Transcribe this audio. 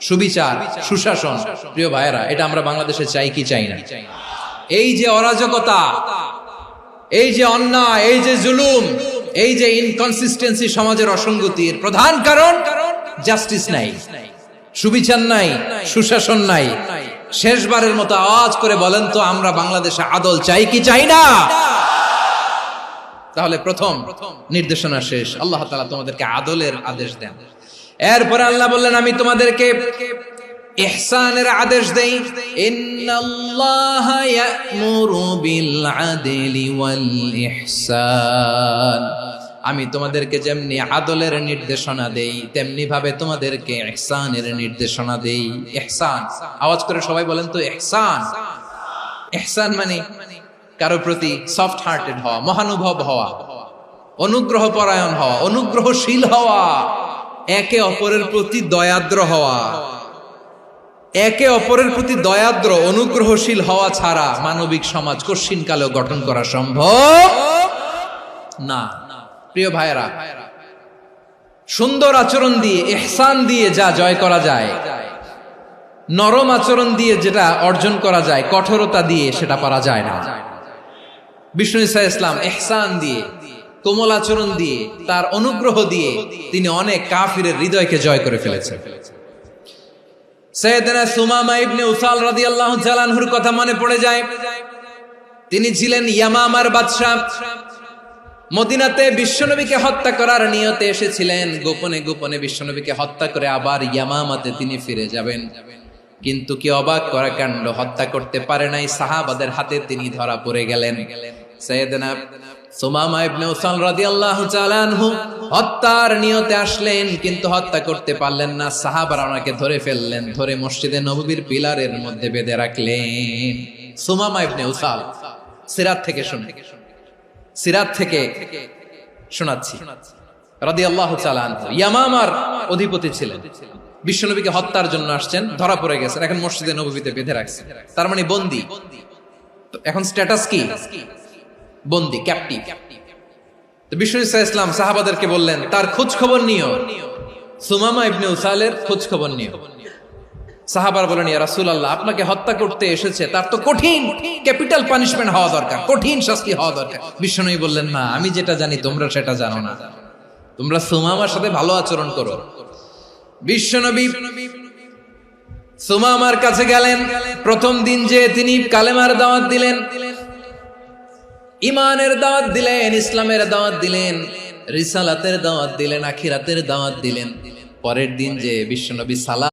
সুবিচার, সুশাসন। প্রিয় ভাইয়েরা, এটা আমরা বাংলাদেশে চাই কি চাই না? এই যে অরাজকতা, এই যে অন্যায়, এই যে জুলুম, এই যে ইনকনসিস্টেন্সি, সমাজের অসঙ্গতির প্রধান কারণ জাস্টিস নাই, সুবিচার নাই, সুশাসন নাই। শেষবারের মতো আওয়াজ করে বলেন তো, আমরা বাংলাদেশে আদল চাই কি চাই না? তাহলে প্রথম নির্দেশনা শেষ, আল্লাহ তাআলা তোমাদেরকে আদলের আদেশ দেন। এরপরে আল্লাহ বললেন, আমি তোমাদেরকে ইহসানের আদেশ দেই। ইন্নাল্লাহা ইয়া'মুরু বিল আদলি ওয়াল ইহসান। আমি তোমাদেরকে যেমনি আদলের নির্দেশনা দেই, তেমনি ভাবে তোমাদেরকে ইহসানের নির্দেশনা দেই। ইহসান, আওয়াজ করে সবাই বলেন তো ইহসান। ইহসান মানে কারো প্রতি সফট হার্টেড হওয়া, মহানুভব হওয়া, অনুগ্রহ পরায়ণ হওয়া, অনুগ্রহশীল হওয়া, একে অপরের প্রতি দয়াদ্র হওয়া। একে অপরের প্রতি দয়াদ্র, অনুগ্রহশীল হওয়া ছাড়া মানবিক সমাজ কঠিন কালেও গঠন করা সম্ভব না। প্রিয় ভাইয়েরা, সুন্দর আচরণ দিয়ে, ইহসান দিয়ে যা জয় করা যায়, নরম আচরণ দিয়ে যেটা অর্জন করা যায়, কঠোরতা দিয়ে সেটা পারা যায় না। বিষ্ণু ঈসা ইসলাম ইহসান দিয়ে, কোমল আচরণ দিয়ে, তার অনুগ্রহ দিয়ে তিনি অনেক কাফিরের হৃদয়কে জয় করে ফেলেছেন। সাইয়েদনা সুমামা ইবনে উসাল রাদিয়াল্লাহু তাআলা আনহুর কথা মনে পড়ে যায়। তিনি ছিলেন ইয়ামামার বাদশা। মদিনাতে বিশ্বনবীকে হত্যা করার নিয়তে এসেছিলেন। গোপনে গোপনে বিশ্বনবীকে হত্যা করে আবার ইয়ামামাতে তিনি ফিরে যাবেন। কিন্তু কি অবাক করা কাণ্ড, হত্যা করতে পারে নাই, সাহাবাদের হাতে তিনি ধরা পড়ে গেলেন। সাইয়েদনা সুমামা ইবনে উসাল রাদিয়াল্লাহু তাআলা আনহু হত্যার নিয়তে আসলেন, কিন্তু হত্যা করতে পারলেন না। সাহাবারা ওনাকে ধরে ফেললেন, ধরে মসজিদে নববীর পিলারের মধ্যে বেঁধে রাখলেন। সুমামা ইবনে উসাল, সিরাত থেকে শুনে, সিরাত থেকে শোনাচ্ছি, রাদিয়াল্লাহু তাআলা আনহু ইয়ামামার অধিপতি ছিলেন। বিশ্বনবীকে হত্যার জন্য আসছেন, ধরা পড়ে গেছেন, এখন মসজিদে নববীতে বেঁধে রাখছে, তার মানে বন্দী। এখন স্ট্যাটাস কি? বন্দী, ক্যাপটিভ। তো বিষ্ণু ঈসা ইসলাম সাহাবাদেরকে বললেন, তার খোঁজ খবর নিও, সুমামা ইবনে উসালের খোঁজ খবর নিও। সাহাবার বলেন, ইয়া রাসূলুল্লাহ, আপনাকে হত্যা করতে এসেছে, তার তো কঠিন ক্যাপিটাল পানিশমেন্ট হওয়া দরকার, কঠিন শাস্তি হওয়া দরকার। বিশ্বনবী বললেন, না, আমি যেটা জানি তোমরা সেটা জানো না, তোমরা সুমামার সাথে ভালো আচরণ করো। বিশ্বনবী সুমামার কাছে গেলেন। প্রথম দিন যে তিনি কালেমার দাওয়াত দিলেন, ইমানের দাওয়াত দিলেন, ইসলামের দাওয়াত দিলেন, রিসালাতের দাওয়াত দিলেন, আখিরাতের দাওয়াত দিলেন। পরের দিন যে বিশ্বনবী সালাম